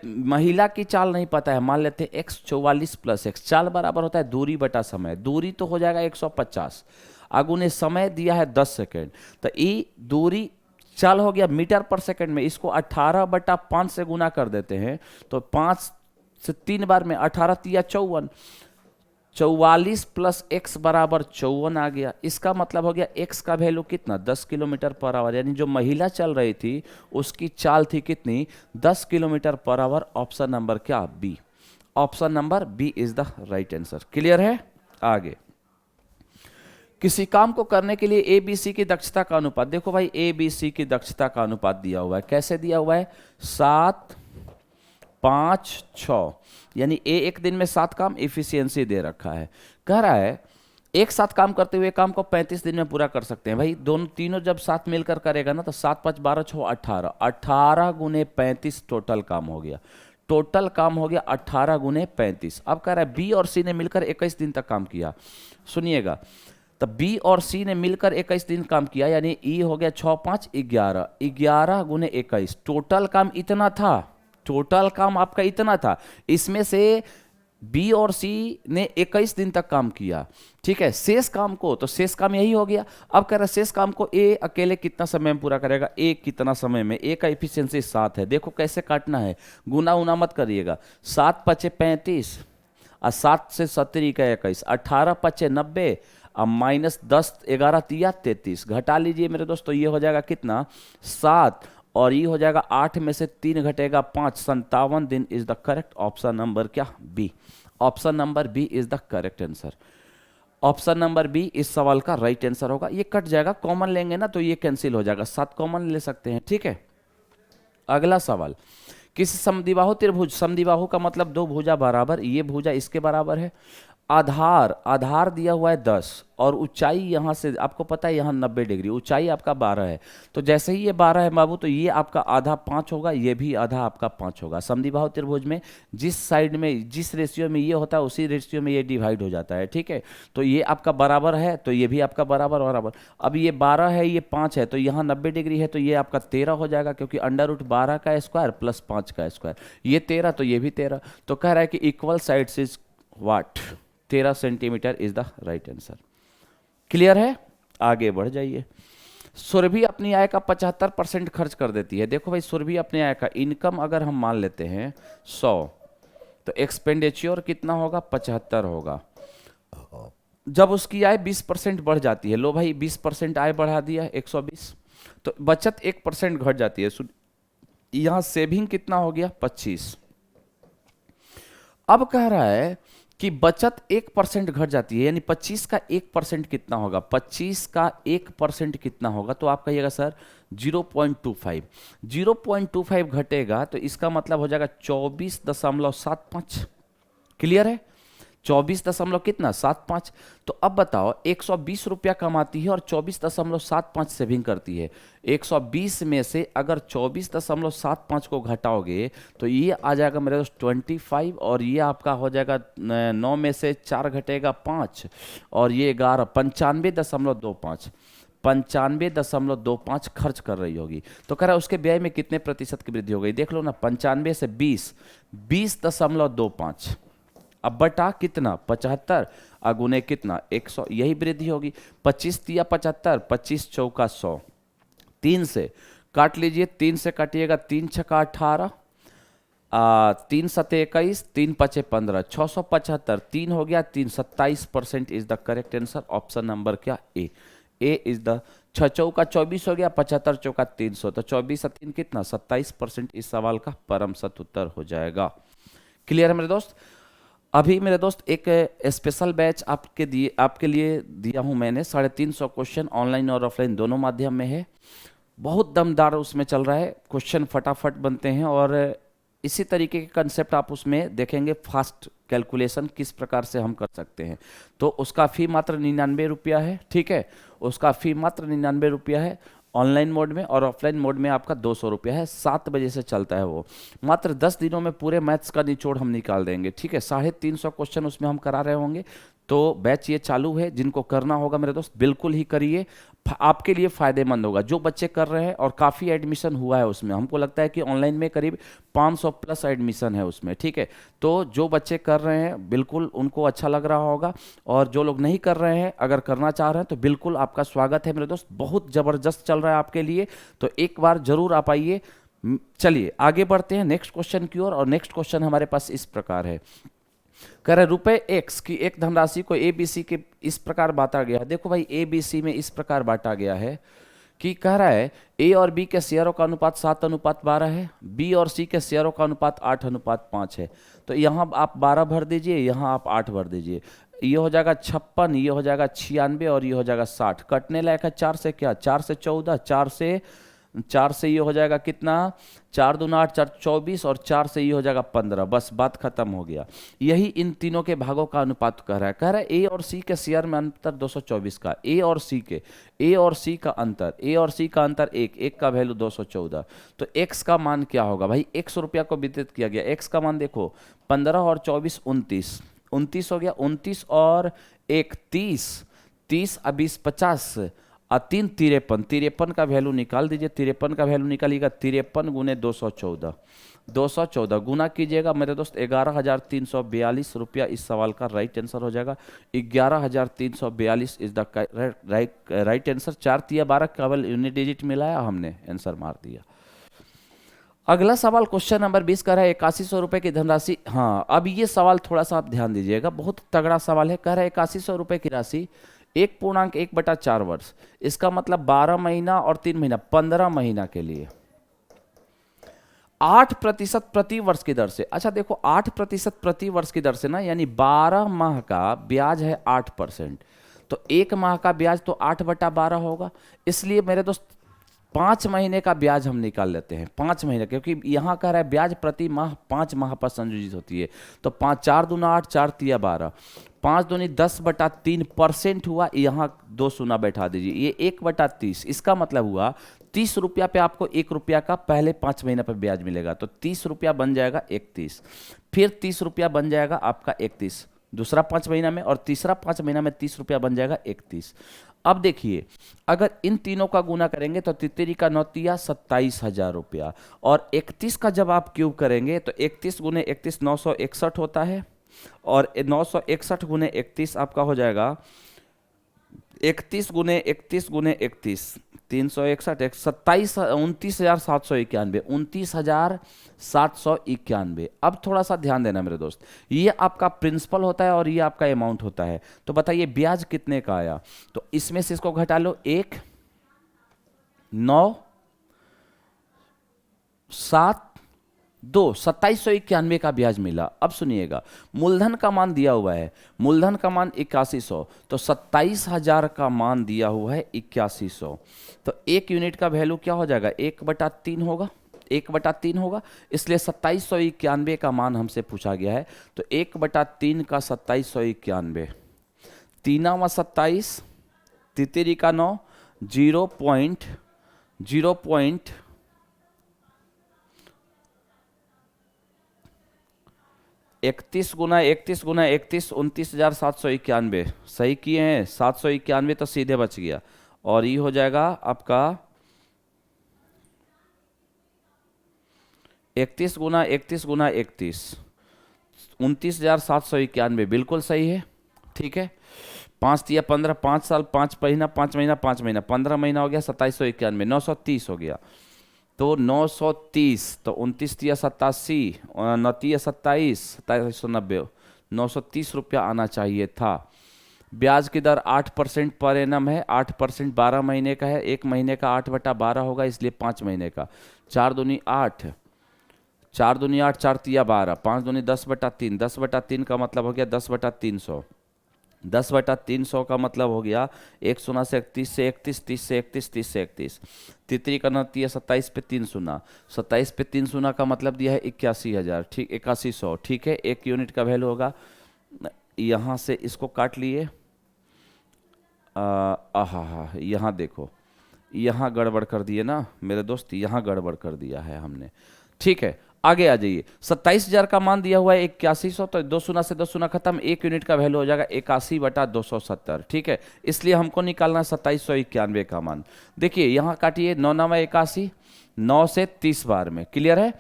Speaker 1: महिला की चाल नहीं पता है, मान लेते हैं x 44 + x। चाल बराबर होता है दूरी बटा समय, दूरी तो हो जाएगा 150, अगुने समय दिया है 10 सेकेंड, तो ये दूरी चाल हो गया मीटर पर सेकंड में। इसको 18/5 से गुना कर देते हैं, तो 5 से 3 बार में 18 तिया 54, 44 + x बराबर 54 आ गया। इसका मतलब हो गया x का वैल्यू कितना? 10 किलोमीटर पर आवर, यानी जो महिला चल रही थी उसकी चाल थी कितनी? 10 kilometre per hour. Option number क्या? B. Option number B is the right answer. Clear है? आगे, किसी काम को करने के लिए ए बी सी की दक्षता का अनुपात, देखो भाई ए बी सी की दक्षता का अनुपात दिया हुआ है। कैसे दिया हुआ है? 7, 5, 6, यानी ए एक दिन में 7 काम इफिशियंसी दे रखा है। कह रहा है एक साथ काम करते हुए काम को 35 दिन में पूरा कर सकते हैं। भाई दोनों तीनों जब साथ मिलकर करेगा ना, तो 7, 5, 12, 6, 18, 18 गुने 35 टोटल काम हो गया। टोटल काम हो गया 18 गुने 35। अब कह रहा है बी और सी ने मिलकर 21 दिन तक काम किया। सुनिएगा, तो बी और सी ने मिलकर 21 दिन काम किया, यानी ई हो गया 6, 5, 11, 11 गुने 21। टोटल काम इतना था, टोटल काम आपका इतना था। इसमें से बी और सी ने 21 दिन तक काम किया, ठीक है। शेष काम को, तो शेष काम यही हो गया। अब कह रहा है शेष काम को ए अकेले कितना समय में पूरा करेगा? ए कितना समय में? ए का इफिशियंसी 7 है। देखो कैसे काटना है, गुना उना मत करिएगा। 7 × 5 = 35 और 7 से 70 का 21, 18 × 5 = 90 अब -10, 11 × 3 = 33। घटा लीजिए मेरे दोस्तों, ये हो जाएगा कितना? 7 और ये हो जाएगा 8 में से 3 घटेगा 5, 57 दिन is the correct option number क्या, B. Option number B is the correct answer. Option number B इस सवाल का राइट आंसर होगा। ये कट जाएगा, कॉमन लेंगे ना तो ये कैंसिल हो जाएगा, 7 कॉमन ले सकते हैं, ठीक है। अगला सवाल, किसी समद्विबाहु त्रिभुज, समद्विबाहु का मतलब दो भुजा बराबर, ये भुजा इसके बराबर है, आधार आधार दिया हुआ है 10 और ऊंचाई यहाँ से आपको पता है यहाँ 90 डिग्री, ऊंचाई आपका 12 है। तो जैसे ही ये 12 है बाबू तो ये आपका आधा 5 होगा, ये भी आधा आपका 5 होगा। समद्विबाहु त्रिभुज में जिस साइड में जिस रेशियो में ये होता है उसी रेशियो में ये डिवाइड हो जाता है, ठीक है। तो ये आपका बराबर है तो ये भी आपका बराबर बराबर। अब ये 12 है ये 5 है तो यहाँ 90 डिग्री है तो ये आपका 13 हो जाएगा, क्योंकि √12 का स्क्वायर प्लस 5 का स्क्वायर, ये 13 तो ये भी 13। तो कह रहा है कि equal sides is what, 13 centimetre is the right answer. Clear है, आगे बढ़ जाइए। सुरभि अपनी आय का 75% खर्च कर देती है। देखो भाई, सुरभि अपनी आय का इनकम अगर हम मान लेते हैं 100 तो एक्सपेंडिचर कितना होगा, 75 होगा। जब उसकी आय 20% बढ़ जाती है, लो भाई 20% आय बढ़ा दिया 120, तो बचत 1% घट जाती है। यहां सेविंग कितना हो गया, 25। अब कह रहा है कि बचत 1% घट जाती है, यानी 25 का 1% कितना होगा, 25 का 1% कितना होगा, तो आप कहिएगा सर 0.25। 0.25 घटेगा तो इसका मतलब हो जाएगा 24.75। क्लियर है, 24 दशमलव कितना 75। तो अब बताओ 120 रुपया कमाती है और 24.75 सेविंग करती है। 120 में से अगर 24.75 को घटाओगे तो ये आ जाएगा मेरे दोस्त 25, और ये आपका हो जाएगा 9 में से 4 घटेगा 5 और ये 11, 95.25। 95.25 खर्च कर रही होगी। तो कह रहा है उसके व्यय में कितने प्रतिशत की वृद्धि हो गई, देख लो ना, 95 से 20, 20.25। अब बटा कितना 75, अगुने कितना 100, यही वृद्धि होगी। 25 तिया 75, 25 चौका 100, 3 से काट लीजिए, 3 से काटिएगा 3 छक्का 18, 3 सते 21, 3 पचे 15, 675, 3 हो गया 3, 27% is the correct answer. Option number क्या, ए। ए इज द 6 चौका 24 हो गया, 75 चौका 300, तो 24 से 3 कितना 27% इस सवाल का परम सत उत्तर हो जाएगा। क्लियर है मेरे दोस्त। अभी मेरे दोस्त एक स्पेशल बैच आपके लिए दिया हूं मैंने, 350 क्वेश्चन ऑनलाइन और ऑफलाइन दोनों माध्यम में है। बहुत दमदार उसमें चल रहा है, क्वेश्चन फटाफट बनते हैं और इसी तरीके के कंसेप्ट आप उसमें देखेंगे, फास्ट कैलकुलेशन किस प्रकार से हम कर सकते हैं। तो उसका फी मात्र 99 रुपया है, ठीक है, उसका फी मात्र 99 रुपया है ऑनलाइन मोड में, और ऑफलाइन मोड में आपका 200 रुपया है। 7 बजे से चलता है वो। मात्र 10 दिनों में पूरे मैथ्स का निचोड़ हम निकाल देंगे, ठीक है। 350 क्वेश्चन उसमें हम करा रहे होंगे। तो बैच ये चालू है, जिनको करना होगा मेरे दोस्त बिल्कुल ही करिए, आपके लिए फायदेमंद होगा। जो बच्चे कर रहे हैं, और काफ़ी एडमिशन हुआ है उसमें, हमको लगता है कि ऑनलाइन में करीब 500 प्लस एडमिशन है उसमें, ठीक है। तो जो बच्चे कर रहे हैं बिल्कुल उनको अच्छा लग रहा होगा, और जो लोग नहीं कर रहे हैं अगर करना चाह रहे हैं तो बिल्कुल आपका स्वागत है मेरे दोस्त। बहुत ज़बरदस्त चल रहा है आपके लिए, तो एक बार जरूर आप आइए। चलिए आगे बढ़ते हैं नेक्स्ट क्वेश्चन की ओर, और नेक्स्ट क्वेश्चन हमारे पास इस प्रकार है। कह रहे ₹X की एक धनराशि को ABC के इस प्रकार बांटा गया है। देखो भाई ABC में इस प्रकार बांटा गया है कि कह रहा है A और B के शेयरों का अनुपात 7:12 है, B और C के शेयरों का अनुपात 8:5 है। तो यहाँ आप 12 भर दीजिए, यहाँ आप 8 भर दीजिए, ये हो जाएगा 56, ये हो जाएगा 96 और ये हो जाएगा 60। कटने लायक है 4 से, क्या 4 से 14, 4 से ये हो जाएगा कितना 4 दूना 8, 4 24, और 4 से ये हो जाएगा 15। बस बात खत्म हो गया। यही इन तीनों के भागों का अनुपात कह रहा है। ए और सी के शेयर में अंतर 224 का, ए और सी का अंतर, एक का वैल्यू 214। तो एक्स का मान क्या होगा भाई, 100 रुपया को वितरित किया गया। एक्स का मान देखो 15 और 24 29 हो गया, 29 और 1 30, 30 और 20 50 और 3 53 का वैल्यू निकाल दीजिए। 53 का वैल्यू निकालिएगा, 53 गुने 214 गुना कीजिएगा मेरे दोस्त, 11,342 रुपया इस सवाल का राइट आंसर हो जाएगा। 11,342 इज द राइट आंसर। 4 तिया 12 केवल यूनिट डिजिट मिलाया, हमने आंसर मार दिया। अगला सवाल क्वेश्चन नंबर 20 का है 8100 रुपए की धनराशि। हाँ, अब ये सवाल थोड़ा सा आप ध्यान दीजिएगा, बहुत तगड़ा सवाल है। कह रहा है 8100 रुपए की राशि 1.1/4 वर्ष, इसका मतलब 12 महीना और 3 महीना, 15 महीना के लिए 8% प्रति वर्ष की दर से। अच्छा देखो 8% प्रति वर्ष की दर से ना, यानी 12 माह का ब्याज है 8%, तो एक माह का ब्याज तो 8/12 होगा। इसलिए मेरे दोस्त 5 महीने का ब्याज हम निकाल लेते हैं, 5 महीने, क्योंकि यहाँ कह रहा है ब्याज प्रति माह 5 माह पर संयोजित होती है। तो 5 4 दूना 8, 4 तिया 12, 5 दूनी 10/3% हुआ। यहाँ 2 शून्य बैठा दीजिए, ये 1/30। इसका मतलब हुआ 30 रुपया पे आपको 1 रुपया का पहले 5 महीने पर ब्याज मिलेगा। तो 30 रुपया बन जाएगा 31, फिर 30 रुपया बन जाएगा आपका 31 दूसरा 5 महीना में, और तीसरा 5 महीना में 30 रुपया बन जाएगा 31। अब देखिए अगर इन तीनों का गुना करेंगे तो तितरी का 9 27,000 रुपया, और 31 का जब आप क्यूब करेंगे तो 31 गुने 31 961 होता है, और 961 गुने 31 आपका हो जाएगा 31 गुने 31 गुने 31 361, 29,791, 29,791। अब थोड़ा सा ध्यान देना मेरे दोस्त, ये आपका प्रिंसिपल होता है और ये आपका अमाउंट होता है। तो बताइए ब्याज कितने का आया, तो इसमें से इसको घटा लो, 1 9 7 2 2791 का ब्याज मिला। अब सुनिएगा मूलधन का मान दिया हुआ है, मूलधन का मान 8100, तो 27,000 का मान दिया हुआ है 8100, तो 1 यूनिट का वैल्यू क्या हो जाएगा, 1/3 होगा, 1/3 होगा। इसलिए 2791 का मान हमसे पूछा गया है। तो 1/3 का 2791, 3 तितरी का 9, 0.0 31 गुना 31 गुना 31 29,791 सही किए हैं, 791 तो सीधे बच गया, और ये हो जाएगा आपका 31 गुना 31 गुना 31 29,791 बिल्कुल सही है। ठीक है, 5 तिया 15, 5 साल 5 महीना 5 महीना 5 महीना 15 महीना हो गया 2791, 930 हो गया। तो 930, तो 29 तिया 87, 9 तिया 27, 2790, 930 रुपया आना चाहिए था। ब्याज की दर 8% पर एनम है, 8% 12 महीने का है, 1 महीने का 8/12 होगा, इसलिए 5 महीने का। 4 दूनी 8, 4 दूनी 8, 4 तिया 12, 5 दूनी 10/3, 10/3 का मतलब हो गया 10/300, 10/300 का मतलब हो गया 1 शून्य से 31 से 31, 30 से 31, 30 से 31। तितरी का 27 पे 3 शून्य, 27 पे 3 शून्य का मतलब दिया है 81,000, ठीक 8100, ठीक है। 1 यूनिट का वैल्यू होगा, यहाँ से इसको काट लिए, हाँ यहाँ देखो, यहाँ गड़बड़ कर दिए ना मेरे दोस्त, यहाँ गड़बड़ कर दिया है हमने। ठीक है, आगे आ जाइए। 27,000 का मान दिया हुआ है 8100, तो 2 शून्य से 2 शून्य खत्म, 1 यूनिट का वैल्यू हो जाएगा 81/270। ठीक है, इसलिए हमको निकालना 2791 का मान। देखिए यहाँ काटिए, 9 9 81, 9 से 30 बार में, क्लियर है,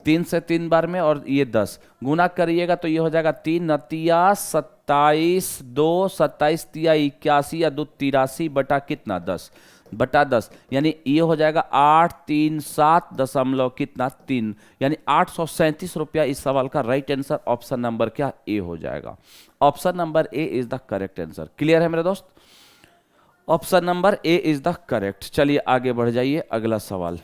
Speaker 1: 3 से 3 बार में, और ये 10 गुना करिएगा तो ये हो जाएगा 3 9 27, 2 27 तिया 81 या 2 83 बटा कितना 10/10, यानी ये हो जाएगा 837 दशमलव कितना 3, यानी 837 रुपया। इस सवाल का राइट आंसर ऑप्शन नंबर क्या, ए हो जाएगा। Option number A is the correct answer. Clear है मेरे दोस्त, option number A is the correct. चलिए आगे बढ़ जाइए, अगला सवाल।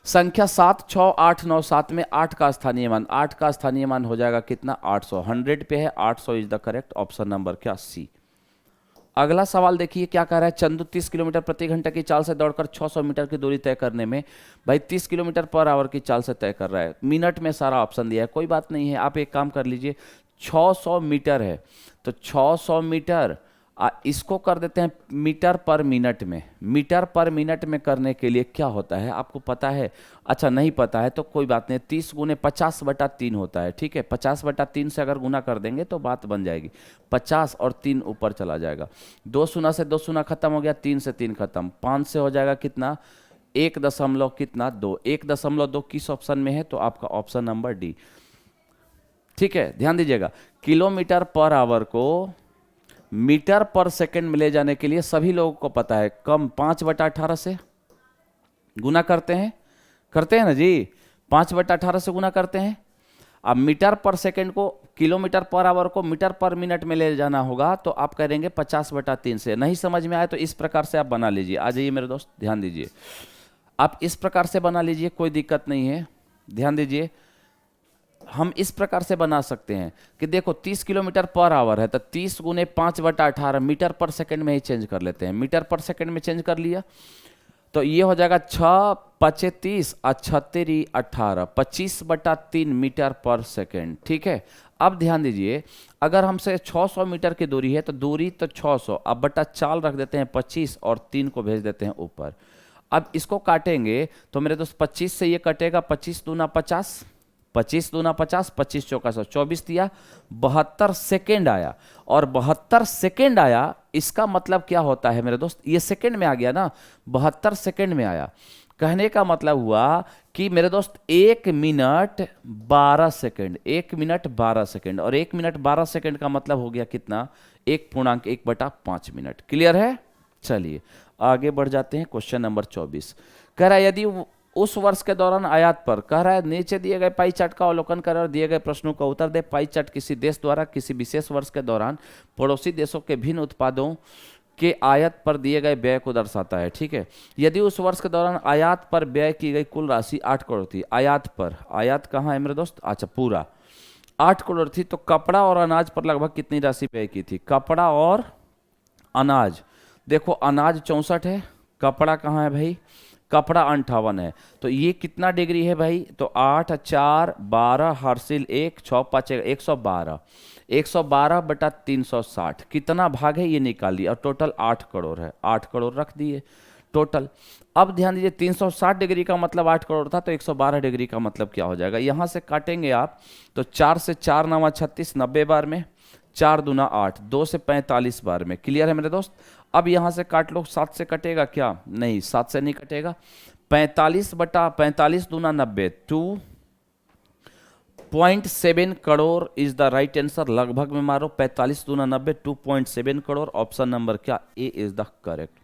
Speaker 1: संख्या 7 6 8 9 7 में 8 का स्थानीय मान, 8 का स्थानीय मान हो जाएगा कितना 800, 100 पे है, 800 is the correct. Option number क्या, सी। अगला सवाल देखिए क्या कह रहा है। चंदू 30 किलोमीटर प्रति घंटे की चाल से दौड़कर 600 मीटर की दूरी तय करने में, भाई 30 किलोमीटर पर आवर की चाल से तय कर रहा है, मिनट में सारा ऑप्शन दिया है, कोई बात नहीं है। आप एक काम कर लीजिए, 600 मीटर है तो 600 मीटर इसको कर देते हैं मीटर पर मिनट में। मीटर पर मिनट में करने के लिए क्या होता है आपको पता है? अच्छा नहीं पता है तो कोई बात नहीं, 30 गुने 50/3 होता है। ठीक है, 50/3 से अगर गुना कर देंगे तो बात बन जाएगी, 50 और 3 ऊपर चला जाएगा, 2 शून्य से 2 शून्य खत्म हो गया, 3 से 3 खत्म, 5 से हो जाएगा कितना 1 दशमलव कितना 2, 1.2 किस ऑप्शन में है? तो आपका ऑप्शन नंबर डी। ठीक है, ध्यान दीजिएगा, किलोमीटर पर आवर को मीटर पर सेकंड में ले जाने के लिए सभी लोगों को पता है, कम 5/18 से गुना करते हैं ना जी, 5/18 से गुना करते हैं। अब मीटर पर सेकंड को, किलोमीटर पर आवर को मीटर पर मिनट में ले जाना होगा तो आप करेंगे 50/3 से। नहीं समझ में आए तो इस प्रकार से आप बना लीजिए। आ जाइए मेरे दोस्त, ध्यान दीजिए, आप इस प्रकार से बना लीजिए, कोई दिक्कत नहीं है। ध्यान दीजिए, हम इस प्रकार से बना सकते हैं कि देखो 30 किलोमीटर पर आवर है तो 30 गुने 5/18 मीटर पर सेकंड में ही चेंज कर लेते हैं। मीटर पर सेकंड में चेंज कर लिया तो ये हो जाएगा 6×25 और 6×3=18, 25/3 मीटर पर सेकंड। ठीक है, अब ध्यान दीजिए, अगर हमसे 600 मीटर की दूरी है तो दूरी तो 600, अब बटा 4 रख देते हैं 25 और 3 को भेज देते हैं ऊपर। अब इसको काटेंगे तो मेरे दोस्त 25 से ये कटेगा, 25 दूना 50, 25 दूना 50, 25 चौका 100, 24 दिया, 72 सेकेंड आया। और 72 सेकेंड आया, इसका मतलब क्या होता है मेरे दोस्त, ये सेकेंड में आ गया ना, 72 सेकेंड में आया। कहने का मतलब हुआ कि मेरे दोस्त 1 मिनट 12 सेकेंड, 1 मिनट 12 सेकेंड, और 1 मिनट 12 सेकेंड का मतलब हो गया कितना, 1.1/5 मिनट। क्लियर है? चलिए आगे बढ़ जाते हैं। क्वेश्चन नंबर 24 कह रहा है यदि उस वर्ष के दौरान आयात पर, कह रहा है नीचे दिए गए पाई चार्ट का अवलोकन करें और दिए गए प्रश्नों का उत्तर दे। पाई चार्ट किसी देश द्वारा किसी विशेष वर्ष के दौरान पड़ोसी देशों के भिन्न उत्पादों के आयात पर दिए गए व्यय को दर्शाता है। ठीक है, यदि उस वर्ष के दौरान आयात पर व्यय की गई कुल राशि 8 करोड़ थी। आयात पर, आयात कहाँ है मेरे दोस्त, अच्छा पूरा 8 करोड़ थी, तो कपड़ा और अनाज पर लगभग कितनी राशि व्यय की थी? कपड़ा और अनाज, देखो अनाज 64 है, कपड़ा कहाँ है भाई, कपड़ा 58 है, तो ये कितना डिग्री है भाई, तो 8 4 12 हर्षिल 1 6 5 112, 112/360 कितना भाग है ये निकालिए, और टोटल 8 करोड़ है, 8 करोड़ रख दिए टोटल। अब ध्यान दीजिए 360 डिग्री का मतलब 8 करोड़ था, तो 112 डिग्री का मतलब क्या हो जाएगा, यहां से काटेंगे आप तो 4 से 4 9 36, 90 बार में, 4 दूना 8, 2 से 45 बार में। क्लियर है मेरे दोस्त? अब यहां से काट लो, 7 से कटेगा क्या, नहीं 7 से नहीं कटेगा, 45/45 दूना 90, 2.7 crore is the right answer. लगभग में मारो, 45 दूना 90, 2.7 करोड़। ऑप्शन नंबर क्या, ए इज द करेक्ट,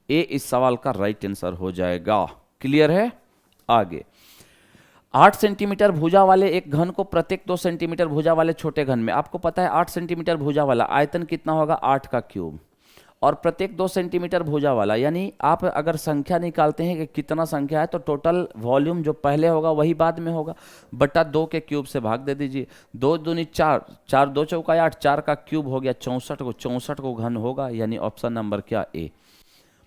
Speaker 1: ए इस सवाल का राइट आंसर हो जाएगा। क्लियर है? आगे 8 सेंटीमीटर भुजा वाले एक घन को प्रत्येक 2 सेंटीमीटर भुजा वाले छोटे घन में, आपको पता है 8 सेंटीमीटर भुजा वाला आयतन कितना होगा, 8 का क्यूब, और प्रत्येक 2 सेंटीमीटर भुजा वाला, यानी आप अगर संख्या निकालते हैं कि कितना संख्या है तो टोटल वॉल्यूम जो पहले होगा वही बाद में होगा, बटा 2 के क्यूब से भाग दे दीजिए, 2 दूनी 4, 4 2 चौका 8, 4 का क्यूब हो गया 64 को घन होगा, यानी ऑप्शन नंबर क्या, ए।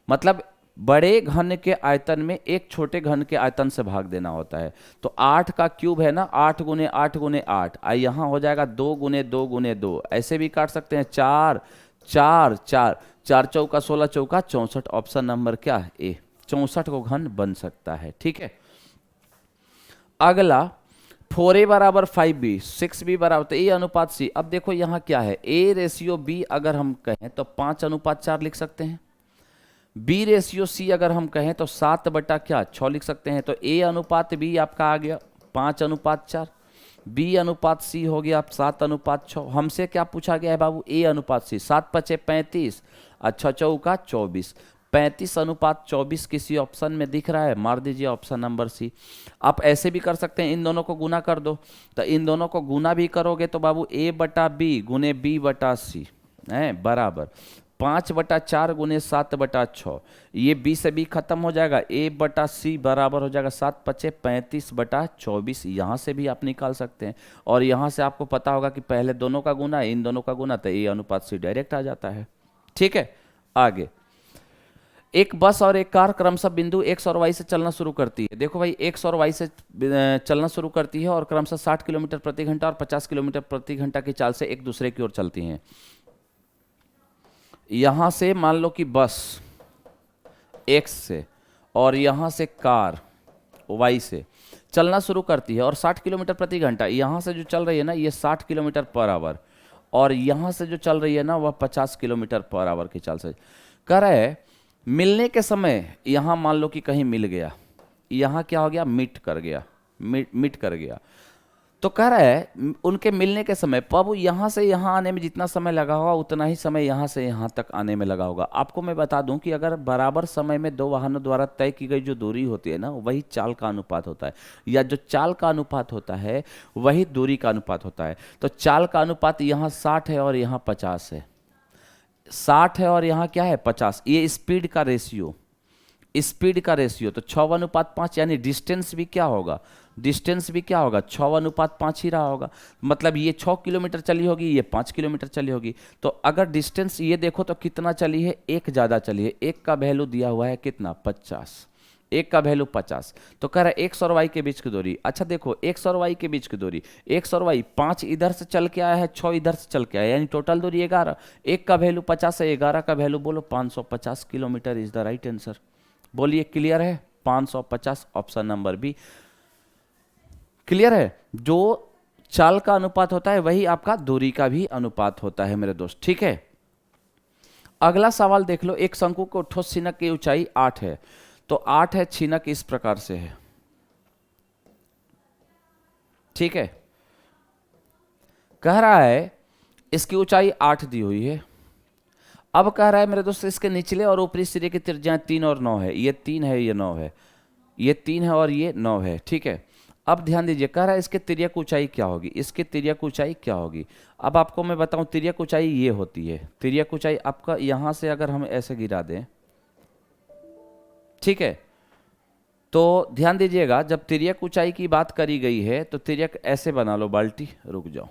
Speaker 1: मतलब बड़े घन के आयतन में एक छोटे घन के आयतन से भाग देना होता है। तो 8 का क्यूब है ना, 8 गुने 8 गुने 8, यहाँ हो जाएगा 2 गुने 2 गुने 2, ऐसे भी काट सकते हैं, 4 4 4, 4 चौका 16 चौका 64, ऑप्शन नंबर क्या है, ए, 64 को घन बन सकता है। ठीक है, अगला 4a = 5b, 6b = तो A/C। अब देखो यहाँ क्या है, A/B अगर हम कहें तो 5:4 लिख सकते हैं, B/C अगर हम कहें तो 7/6 लिख सकते हैं, तो A/B आपका आ गया 5:4, B/C हो गया 7:6। हमसे क्या पूछा गया है बाबू, A/C, 7 × 5 = 35, अच्छा चौका 24, 35:24 किसी ऑप्शन में दिख रहा है, मार दीजिए ऑप्शन नंबर सी। आप ऐसे भी कर सकते हैं, इन दोनों को गुना कर दो, तो इन दोनों को गुना भी करोगे तो बाबू A/B गुने B/C है बराबर 5/4 गुने 7/6, ये B से B खत्म हो जाएगा, A/C बराबर हो जाएगा 7 × 5 = 35/24। यहाँ से भी आप निकाल सकते हैं, और यहाँ से आपको पता होगा कि पहले दोनों का गुना इन दोनों का गुना, तो A/C डायरेक्ट आ जाता है। ठीक है, आगे एक बस और एक कार क्रमशः बिंदु X और Y से चलना शुरू करती है। देखो भाई X और Y से चलना शुरू करती है और क्रमशः 60 किलोमीटर प्रति घंटा और 50 किलोमीटर प्रति घंटा की चाल से एक दूसरे की ओर चलती हैं। यहां से मान लो कि बस X से और यहां से कार Y से चलना शुरू करती है और 60 किलोमीटर प्रति घंटा, यहां से जो चल रही है ना ये 60 किलोमीटर पर आवर, और यहां से जो चल रही है ना वह 50 किलोमीटर पर आवर की चाल से कह रहा है। मिलने के समय यहां मान लो कि कहीं मिल गया, यहां क्या हो गया, मीट कर गया, तो कह रहा है उनके मिलने के समय बाबू यहां से यहां आने में जितना समय लगा होगा उतना ही समय यहां से यहां तक आने में लगा होगा। आपको मैं बता दूं कि अगर बराबर समय में 2 वाहनों द्वारा तय की गई जो दूरी होती है ना वही चाल का अनुपात होता है, या जो चाल का अनुपात होता है वही दूरी का अनुपात होता है। तो चाल का अनुपात यहाँ 60 है और यहाँ 50 है, 60 है और यहाँ क्या है 50, ये स्पीड का रेशियो, तो 6:5 यानी डिस्टेंस भी क्या होगा डिस्टेंस भी क्या होगा, 6:5 ही रहा होगा। मतलब ये 6 किलोमीटर चली होगी, ये 5 किलोमीटर चली होगी। तो अगर डिस्टेंस ये देखो तो कितना चली है, एक ज़्यादा चली है। एक का वैल्यू दिया हुआ है कितना, 50। एक का वैल्यू 50। तो कह रहा है एक्स और वाई के बीच की दूरी। अच्छा देखो, एक्स और वाई के बीच की दूरी, एक्स और वाई 5 इधर से चल के आया है, 6 इधर से चल के आया है, यानी टोटल दूरी 11। एक का वैल्यू 50 है, 11 का वैल्यू बोलो 550 kilometre is the right answer. बोलिए क्लियर है, 550 ऑप्शन नंबर बी क्लियर है। जो चाल का अनुपात होता है वही आपका दूरी का भी अनुपात होता है मेरे दोस्त, ठीक है। अगला सवाल देख लो, एक शंकु को ठोस छिनक की ऊंचाई 8 है। तो 8 है, छिनक इस प्रकार से है, ठीक है। कह रहा है इसकी ऊंचाई 8 दी हुई है। अब कह रहा है मेरे दोस्त इसके निचले और ऊपरी सिरे की त्रिज्याएं 3 और 9 है। ये 3 है, ये 9 है, ये 3 है और ये 9 है, ठीक है। अब ध्यान दीजिए, कह रहा है इसके तिर्यक ऊंचाई क्या होगी, इसकी तिर्यक ऊंचाई क्या होगी। अब आपको मैं बताऊं, तिर्यक ऊंचाई ये होती है। तिर्यक ऊंचाई आपका यहां से अगर हम ऐसे गिरा दें, ठीक है, तो ध्यान दीजिएगा जब तिर्यक ऊंचाई की बात करी गई है तो तिर्यक ऐसे बना लो, बाल्टी, रुक जाओ,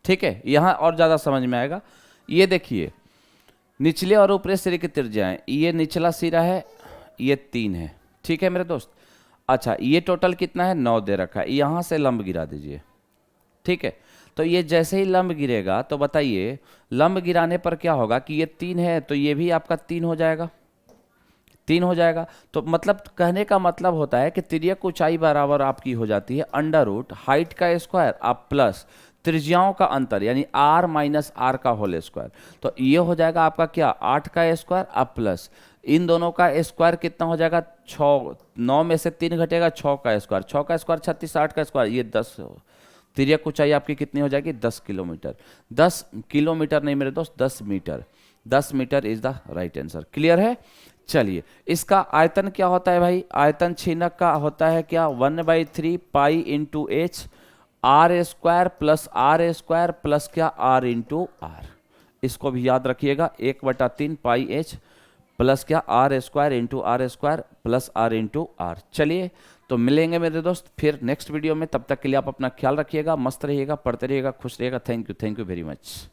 Speaker 1: ठीक है, यहां और ज्यादा समझ में आएगा। ये देखिए, निचले और ऊपरी सिरे की त्रिज्याएं, ये निचला सिरा है, ये 3 है, ठीक है मेरे दोस्त। अच्छा, ये टोटल कितना है, 9 दे रखा है। यहां से लंब गिरा दीजिए, ठीक है। तो ये जैसे ही लंब गिरेगा तो बताइए, लंब गिराने पर क्या होगा कि ये 3 है तो ये भी आपका 3 हो जाएगा, 3 हो जाएगा। तो मतलब कहने का मतलब होता है कि तिर्यक ऊंचाई बराबर आपकी हो जाती है अंडर रूट हाइट का स्क्वायर आप प्लस त्रिज्याओं का अंतर, यानी r माइनस आर का होल स्क्वायर। तो ये हो जाएगा आपका क्या, 8 का स्क्वायर अब प्लस इन दोनों का स्क्वायर कितना हो जाएगा, 6। 9 में से 3 घटेगा, 6 का स्क्वायर, 6 का स्क्वायर 36, 8 का स्क्वायर ये 10। तिर्यक ऊंचाई आपकी कितनी हो जाएगी, 10 किलोमीटर। 10 किलोमीटर नहीं मेरे दोस्त, 10 metre. 10 metre is the right answer, clear है। चलिए, इसका आयतन क्या होता है भाई, आयतन छिनक का होता है क्या, 1/3 pi into H, R square plus क्या, आर इंटू आर। इसको भी याद रखिएगा, 1/3 पाई एच प्लस क्या, R square into R square plus R into R. चलिए, तो मिलेंगे मेरे दोस्त फिर नेक्स्ट वीडियो में। तब तक के लिए आप अपना ख्याल रखिएगा, मस्त रहिएगा, पढ़ते रहिएगा, खुश रहिएगा। Thank you very much.